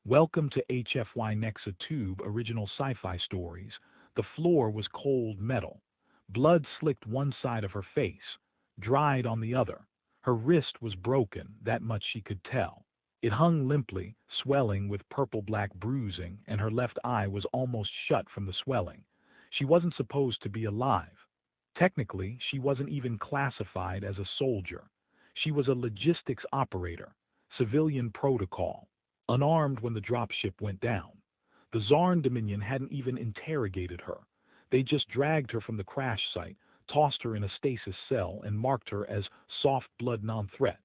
Welcome to HFY Nexa Tube Original Sci-Fi Stories. The floor was cold metal. Blood slicked one side of her face, dried on the other. Her wrist was broken, that much she could tell. It hung limply, swelling with purple-black bruising, and her left eye was almost shut from the swelling. She wasn't supposed to be alive. Technically, she wasn't even classified as a soldier. She was a logistics operator, civilian protocol, unarmed when the dropship went down. The Zarn Dominion hadn't even interrogated her. They just dragged her from the crash site, tossed her in a stasis cell, and marked her as soft blood non-threat.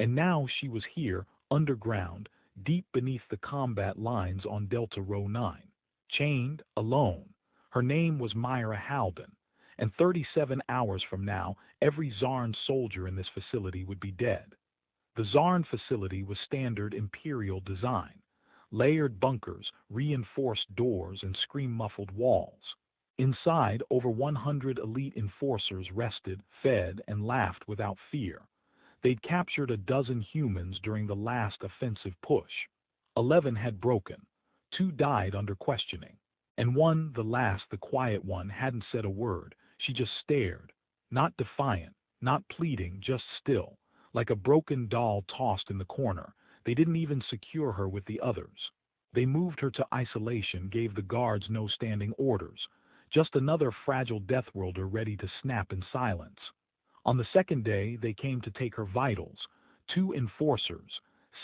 And now she was here, underground, deep beneath the combat lines on Delta Row 9. Chained, alone. Her name was Myra Halden, and 37 hours from now, every Zarn soldier in this facility would be dead. The Zarn facility was standard Imperial design. Layered bunkers, reinforced doors, and scream-muffled walls. Inside, over 100 elite enforcers rested, fed, and laughed without fear. They'd captured a dozen humans during the last offensive push. 11 had broken. 2 died under questioning. And one, the last, the quiet one, hadn't said a word. She just stared. Not defiant, not pleading, just still. Like a broken doll tossed in the corner. They didn't even secure her with the others. They moved her to isolation, gave the guards no standing orders. Just another fragile death worlder ready to snap in silence. On the second day, they came to take her vitals. 2 enforcers,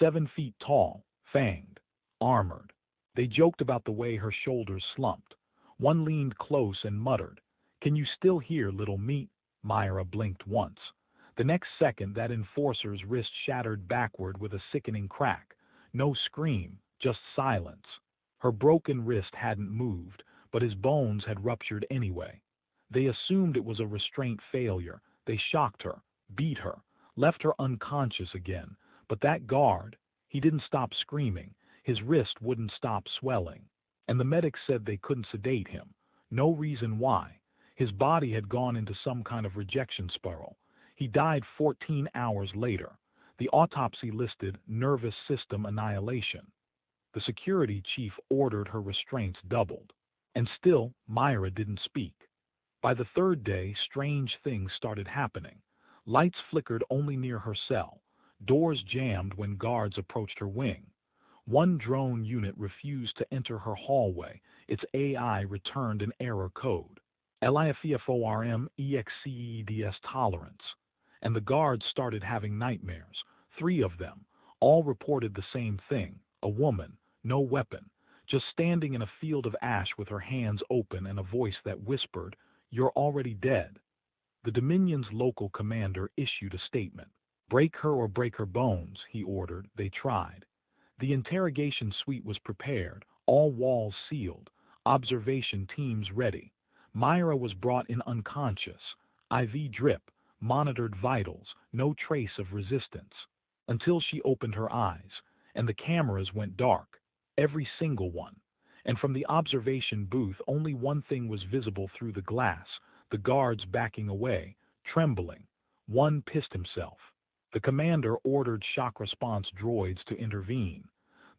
7 feet tall, fanged, armored. They joked about the way her shoulders slumped. One leaned close and muttered, "Can you still hear, little meat?" Myra blinked once. The next second, that enforcer's wrist shattered backward with a sickening crack. No scream, just silence. Her broken wrist hadn't moved, but his bones had ruptured anyway. They assumed it was a restraint failure. They shocked her, beat her, left her unconscious again. But that guard, he didn't stop screaming. His wrist wouldn't stop swelling. And the medics said they couldn't sedate him. No reason why. His body had gone into some kind of rejection spiral. He died 14 hours later. The autopsy listed nervous system annihilation. The security chief ordered her restraints doubled. And still, Myra didn't speak. By the third day, strange things started happening. Lights flickered only near her cell. Doors jammed when guards approached her wing. One drone unit refused to enter her hallway. Its AI returned an error code. LIFEFORM EXCEDS tolerance. And the guards started having nightmares. 3 of them. All reported the same thing. A woman, no weapon, just standing in a field of ash with her hands open and a voice that whispered, "You're already dead." The Dominion's local commander issued a statement. "Break her or break her bones," he ordered. They tried. The interrogation suite was prepared, all walls sealed, observation teams ready. Myra was brought in unconscious, IV drip, monitored vitals, no trace of resistance, until she opened her eyes, and the cameras went dark, every single one. And from the observation booth, only one thing was visible through the glass, the guards backing away, trembling. One pissed himself. The commander ordered shock response droids to intervene.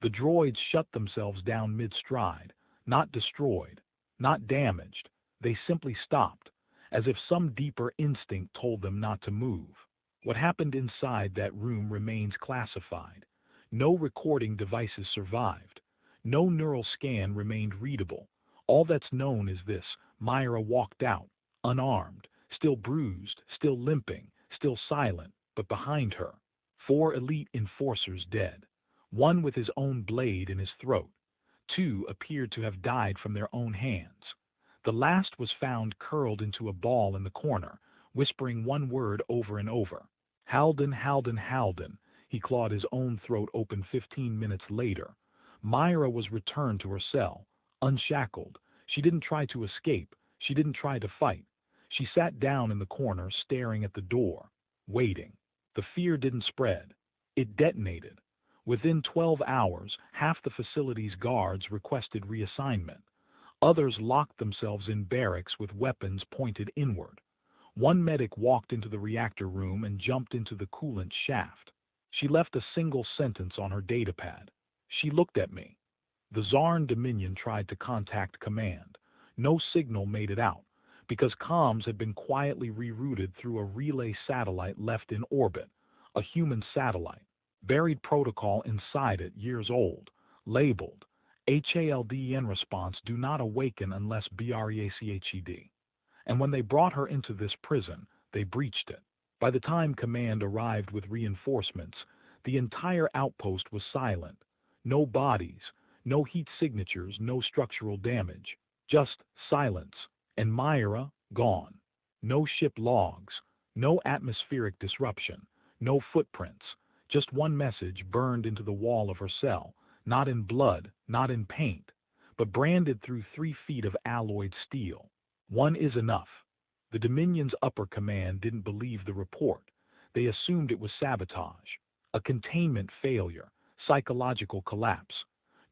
The droids shut themselves down mid-stride, not destroyed, not damaged. They simply stopped, as if some deeper instinct told them not to move. What happened inside that room remains classified. No recording devices survived. No neural scan remained readable. All that's known is this: Myra walked out, unarmed, still bruised, still limping, still silent, but behind her, 4 elite enforcers dead. 1 with his own blade in his throat. 2 appeared to have died from their own hands. The last was found curled into a ball in the corner, whispering one word over and over. "Halden, Halden, Halden." He clawed his own throat open 15 minutes later. Myra was returned to her cell, unshackled. She didn't try to escape. She didn't try to fight. She sat down in the corner, staring at the door, waiting. The fear didn't spread. It detonated. Within 12 hours, half the facility's guards requested reassignment. Others locked themselves in barracks with weapons pointed inward. One medic walked into the reactor room and jumped into the coolant shaft. She left a single sentence on her datapad. She looked at me. The Zarn Dominion tried to contact command. No signal made it out, because comms had been quietly rerouted through a relay satellite left in orbit, a human satellite. Buried protocol inside it, years old, labeled HALDEN response do not awaken unless BREACHED. And when they brought her into this prison, they breached it. By the time command arrived with reinforcements, the entire outpost was silent. No bodies, no heat signatures, no structural damage. Just silence. And Myra, gone. No ship logs, no atmospheric disruption, no footprints. Just one message burned into the wall of her cell, not in blood, not in paint, but branded through 3 feet of alloyed steel. One is enough. The Dominion's upper command didn't believe the report. They assumed it was sabotage, a containment failure, psychological collapse.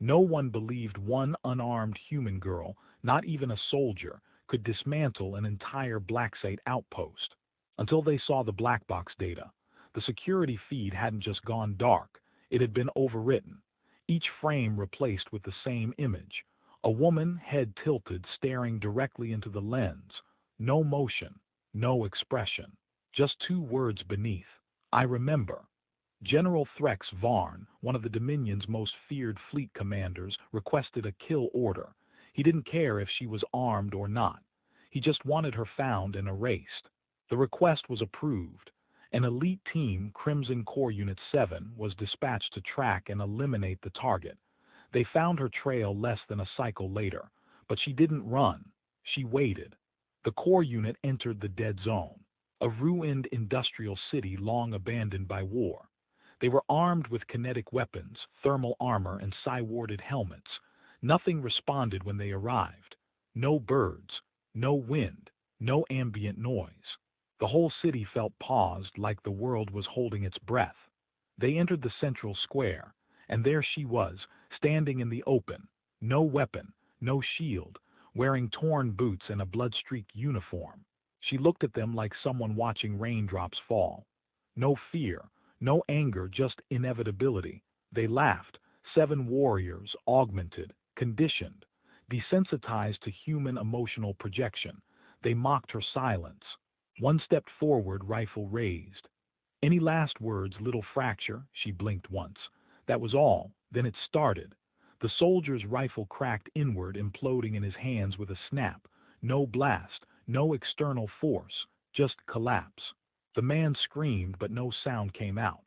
No one believed one unarmed human girl, not even a soldier, could dismantle an entire black site outpost. Until they saw the black box data. The security feed hadn't just gone dark, it had been overwritten. Each frame replaced with the same image. A woman, head tilted, staring directly into the lens. No motion, no expression. Just 2 words beneath. I remember. General Threx Varn, one of the Dominion's most feared fleet commanders, requested a kill order. He didn't care if she was armed or not. He just wanted her found and erased. The request was approved. An elite team, Crimson Core Unit 7, was dispatched to track and eliminate the target. They found her trail less than a cycle later, but she didn't run. She waited. The core unit entered the dead zone, a ruined industrial city long abandoned by war. They were armed with kinetic weapons, thermal armor, and psi-warded helmets. Nothing responded when they arrived. No birds, no wind, no ambient noise. The whole city felt paused, like the world was holding its breath. They entered the central square, and there she was, standing in the open. No weapon, no shield, wearing torn boots and a blood-streaked uniform. She looked at them like someone watching raindrops fall. No fear, no anger, just inevitability. They laughed, 7 warriors, augmented, conditioned, desensitized to human emotional projection. They mocked her silence. One stepped forward, rifle raised. Any last words, little fracture? She blinked once. That was all. Then it started. The soldier's rifle cracked inward, imploding in his hands with a snap. No blast, no external force, just collapse. The man screamed, but no sound came out.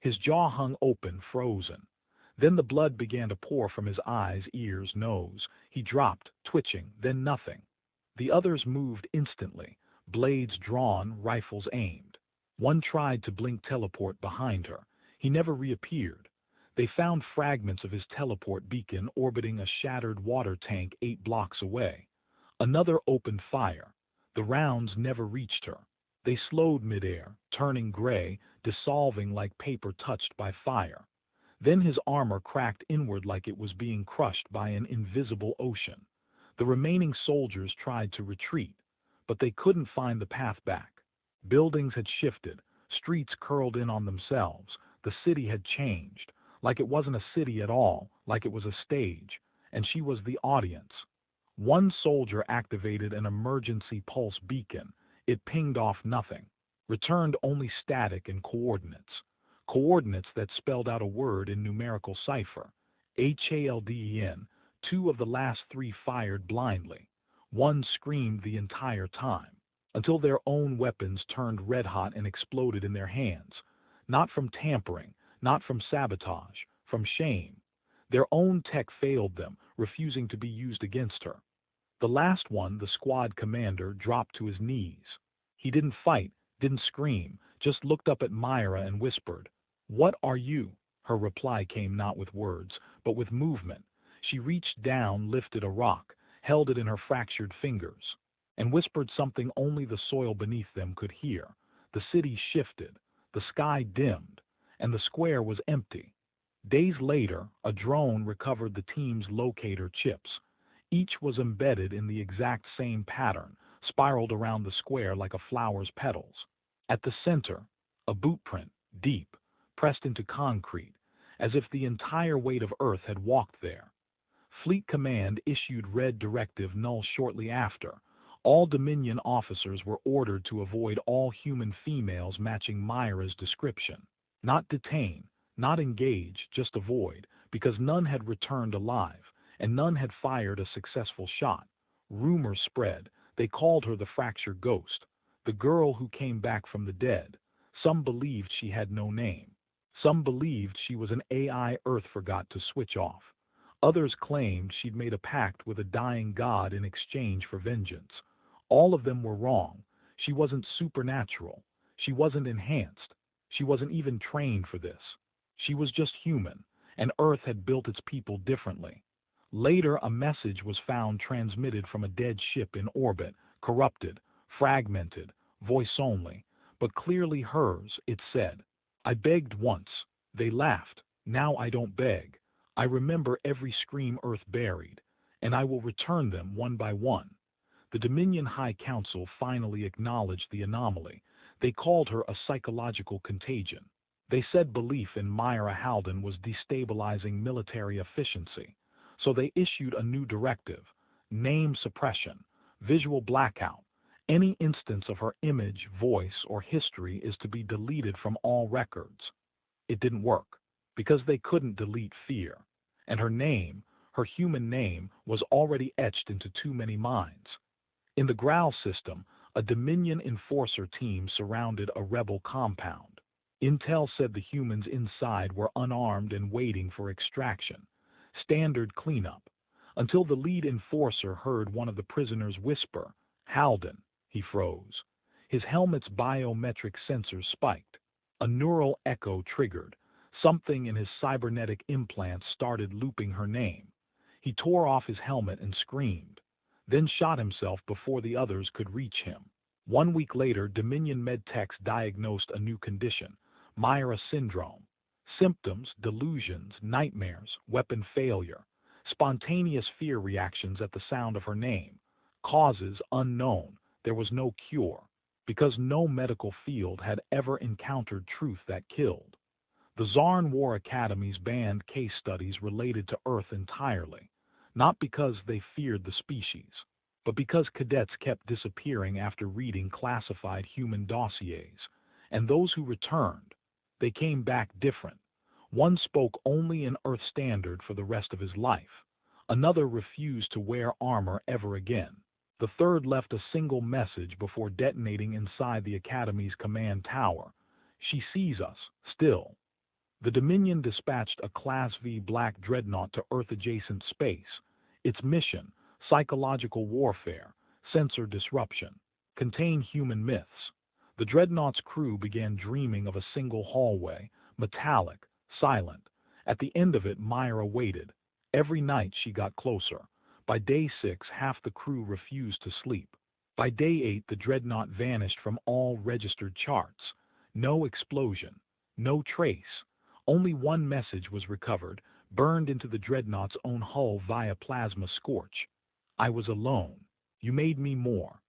His jaw hung open, frozen. Then the blood began to pour from his eyes, ears, nose. He dropped, twitching, then nothing. The others moved instantly, blades drawn, rifles aimed. One tried to blink teleport behind her. He never reappeared. They found fragments of his teleport beacon orbiting a shattered water tank 8 blocks away. Another opened fire. The rounds never reached her. They slowed midair, turning gray, dissolving like paper touched by fire. Then his armor cracked inward like it was being crushed by an invisible ocean. The remaining soldiers tried to retreat, but they couldn't find the path back. Buildings had shifted, streets curled in on themselves. The city had changed, like it wasn't a city at all, like it was a stage, and she was the audience. One soldier activated an emergency pulse beacon. It pinged off nothing, returned only static and coordinates. Coordinates that spelled out a word in numerical cipher. HALDEN. 2 of the last 3 fired blindly. One screamed the entire time, until their own weapons turned red-hot and exploded in their hands. Not from tampering, not from sabotage, from shame. Their own tech failed them, refusing to be used against her. The last one, the squad commander, dropped to his knees. He didn't fight, didn't scream, just looked up at Myra and whispered, "What are you?" Her reply came not with words, but with movement. She reached down, lifted a rock, held it in her fractured fingers, and whispered something only the soil beneath them could hear. The city shifted, the sky dimmed, and the square was empty. Days later, a drone recovered the team's locator chips. Each was embedded in the exact same pattern, spiraled around the square like a flower's petals. At the center, a boot print, deep, pressed into concrete, as if the entire weight of Earth had walked there. Fleet Command issued Red Directive Null shortly after. All Dominion officers were ordered to avoid all human females matching Myra's description. Not detain, not engage, just avoid, because none had returned alive, and none had fired a successful shot. Rumors spread. They called her the Fracture Ghost, the girl who came back from the dead. Some believed she had no name. Some believed she was an AI Earth forgot to switch off. Others claimed she'd made a pact with a dying god in exchange for vengeance. All of them were wrong. She wasn't supernatural. She wasn't enhanced. She wasn't even trained for this. She was just human, and Earth had built its people differently. Later, a message was found transmitted from a dead ship in orbit, corrupted, fragmented, voice only, but clearly hers. It said, "I begged once. They laughed. Now I don't beg. I remember every scream Earth buried, and I will return them one by one." The Dominion High Council finally acknowledged the anomaly. They called her a psychological contagion. They said belief in Myra Halden was destabilizing military efficiency. So they issued a new directive: name suppression, visual blackout. Any instance of her image, voice, or history is to be deleted from all records. It didn't work, because they couldn't delete fear. And her name, her human name, was already etched into too many minds. In the Growl system, a Dominion enforcer team surrounded a rebel compound. Intel said the humans inside were unarmed and waiting for extraction. Standard cleanup. Until the lead enforcer heard one of the prisoners whisper, "Halden." He froze. His helmet's biometric sensors spiked. A neural echo triggered. Something in his cybernetic implants started looping her name. He tore off his helmet and screamed, then shot himself before the others could reach him. 1 week later, Dominion medtechs diagnosed a new condition, Myra syndrome. Symptoms: delusions, nightmares, weapon failure, spontaneous fear reactions at the sound of her name. Causes unknown. There was no cure, because no medical field had ever encountered truth that killed. The Zarn War Academies banned case studies related to Earth entirely, not because they feared the species, but because cadets kept disappearing after reading classified human dossiers, and those who returned, they came back different. One spoke only in Earth Standard for the rest of his life. Another refused to wear armor ever again. The third left a single message before detonating inside the Academy's command tower: "She sees us, still." The Dominion dispatched a Class V black dreadnought to Earth-adjacent space. Its mission: psychological warfare, sensor disruption, contain human myths. The dreadnought's crew began dreaming of a single hallway, metallic, silent. At the end of it, Myra waited. Every night she got closer. By day 6, half the crew refused to sleep. By day 8, the dreadnought vanished from all registered charts. No explosion, no trace. Only one message was recovered, burned into the dreadnought's own hull via plasma scorch: "I was alone. You made me more."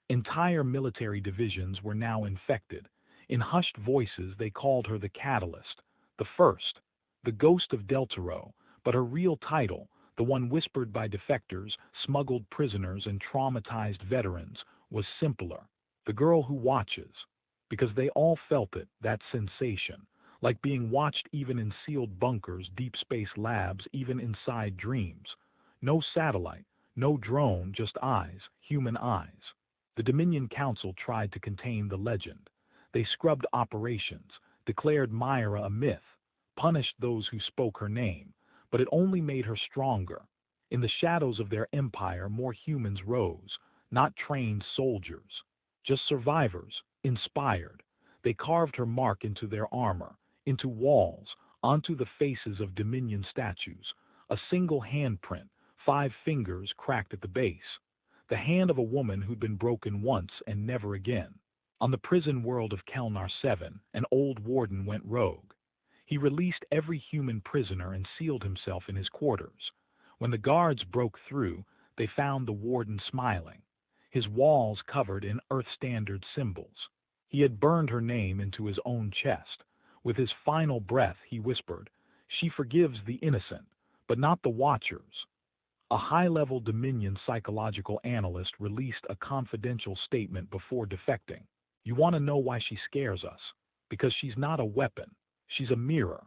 Entire military divisions were now infected. In hushed voices, they called her the Catalyst, the First, the Ghost of Deltaro, but her real title, the one whispered by defectors, smuggled prisoners, and traumatized veterans, was simpler: the Girl Who Watches. Because they all felt it, that sensation, like being watched even in sealed bunkers, deep space labs, even inside dreams. No satellite, no drone, just eyes, human eyes. The Dominion Council tried to contain the legend. They scrubbed operations, declared Myra a myth, punished those who spoke her name, but it only made her stronger. In the shadows of their empire, more humans rose, not trained soldiers, just survivors, inspired. They carved her mark into their armor, into walls, onto the faces of Dominion statues. A single handprint, 5 fingers cracked at the base. The hand of a woman who'd been broken once and never again. On the prison world of Kelnar 7, an old warden went rogue. He released every human prisoner and sealed himself in his quarters. When the guards broke through, they found the warden smiling, his walls covered in Earth Standard symbols. He had burned her name into his own chest. With his final breath, he whispered, She forgives the innocent, but not the watchers. A high-level Dominion psychological analyst released a confidential statement before defecting. You want to know why she scares us? Because she's not a weapon. She's a mirror.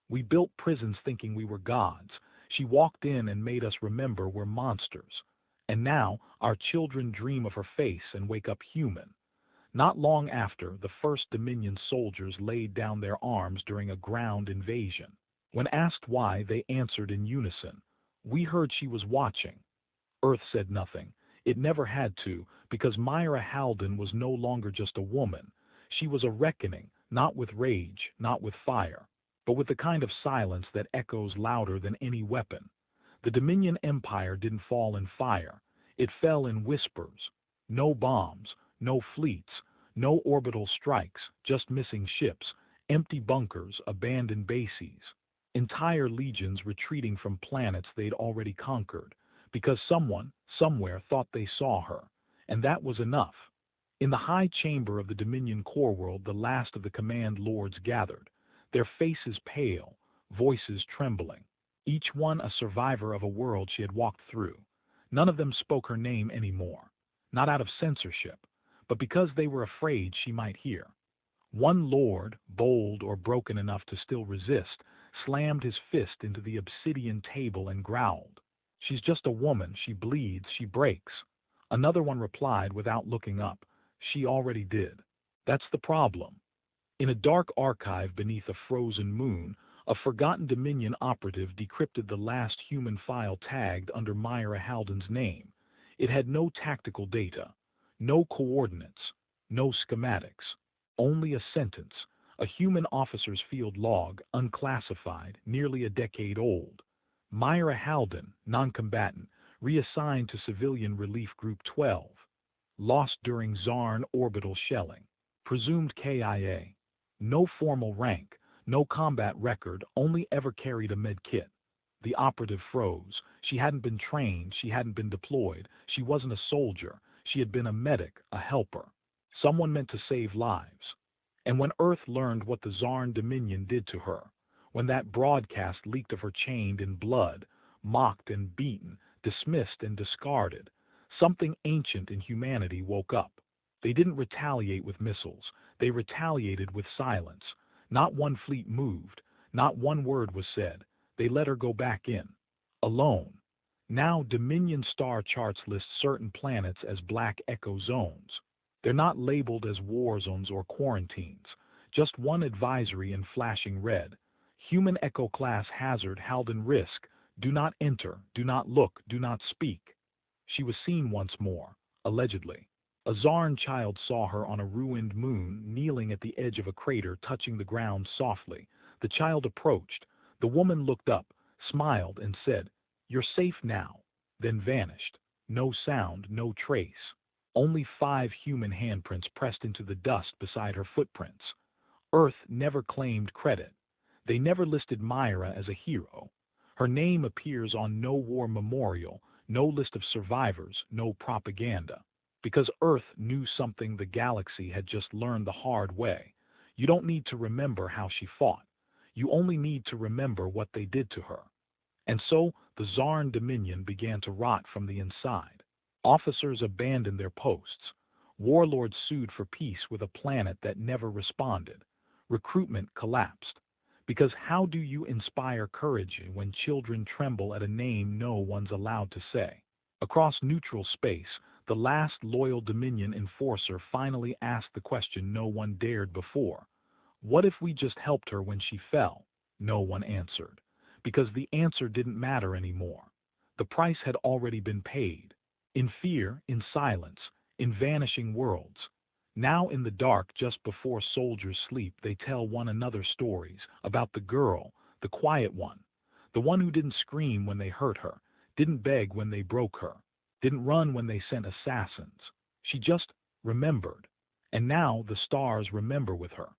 We built prisons thinking we were gods. She walked in and made us remember we're monsters. And now our children dream of her face and wake up human. Not long after, the first Dominion soldiers laid down their arms during a ground invasion. When asked why, they answered in unison, "We heard she was watching." Earth said nothing. It never had to, because Myra Haldon was no longer just a woman. She was a reckoning, not with rage, not with fire, but with the kind of silence that echoes louder than any weapon. The Dominion Empire didn't fall in fire. It fell in whispers. No bombs, no fleets, no orbital strikes, just missing ships, empty bunkers, abandoned bases. Entire legions retreating from planets they'd already conquered, because someone, somewhere, thought they saw her, and that was enough. In the high chamber of the Dominion core world, the last of the command lords gathered, their faces pale, voices trembling, each one a survivor of a world she had walked through. None of them spoke her name anymore, not out of censorship, but because they were afraid she might hear. One lord, bold or broken enough to still resist, slammed his fist into the obsidian table and growled. "She's just a woman. She bleeds. She breaks." Another one replied without looking up. "She already did." That's the problem. In a dark archive beneath a frozen moon, a forgotten Dominion operative decrypted the last human file tagged under Myra Haldon's name. It had no tactical data, no coordinates, no schematics, only a sentence, a human officer's field log, unclassified, nearly a decade old. Myra Haldon, non-combatant, reassigned to Civilian Relief Group 12. Lost during Zarn orbital shelling. Presumed KIA. No formal rank, no combat record, only ever carried a med kit. The operative froze. She hadn't been trained, she hadn't been deployed, she wasn't a soldier, she had been a medic, a helper. Someone meant to save lives. And when Earth learned what the Zarn Dominion did to her, when that broadcast leaked of her chained in blood, mocked and beaten, dismissed and discarded, something ancient in humanity woke up. They didn't retaliate with missiles, they retaliated with silence. Not one fleet moved, not one word was said. They let her go back in. Alone. Now Dominion star charts list certain planets as black echo zones. They're not labeled as war zones or quarantines. Just one advisory in flashing red. Human Echo class hazard Haldon risk. Do not enter, do not look, do not speak. She was seen once more, allegedly. A Zarn child saw her on a ruined moon, kneeling at the edge of a crater, touching the ground softly. The child approached. The woman looked up, smiled, and said, "You're safe now," then vanished. No sound, no trace. Only 5 human handprints pressed into the dust beside her footprints. Earth never claimed credit. They never listed Myra as a hero. Her name appears on no war memorial, no list of survivors, no propaganda. Because Earth knew something the galaxy had just learned the hard way. You don't need to remember how she fought. You only need to remember what they did to her. And so the Zarn Dominion began to rot from the inside. Officers abandoned their posts. Warlords sued for peace with a planet that never responded. Recruitment collapsed. Because how do you inspire courage when children tremble at a name no one's allowed to say? Across neutral space, the last loyal Dominion enforcer finally asked the question no one dared before. What if we just helped her when she fell? No one answered. Because the answer didn't matter anymore. The price had already been paid. In fear, in silence, in vanishing worlds. Now in the dark, just before soldiers sleep, they tell one another stories about the girl, the quiet one, the one who didn't scream when they hurt her, didn't beg when they broke her, didn't run when they sent assassins. She just remembered. And now the stars remember with her.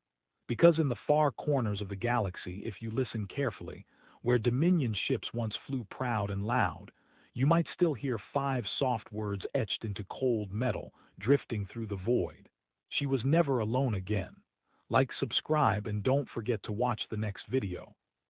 Because in the far corners of the galaxy, if you listen carefully, where Dominion ships once flew proud and loud, you might still hear 5 soft words etched into cold metal, drifting through the void. She was never alone again. Like, subscribe, and don't forget to watch the next video.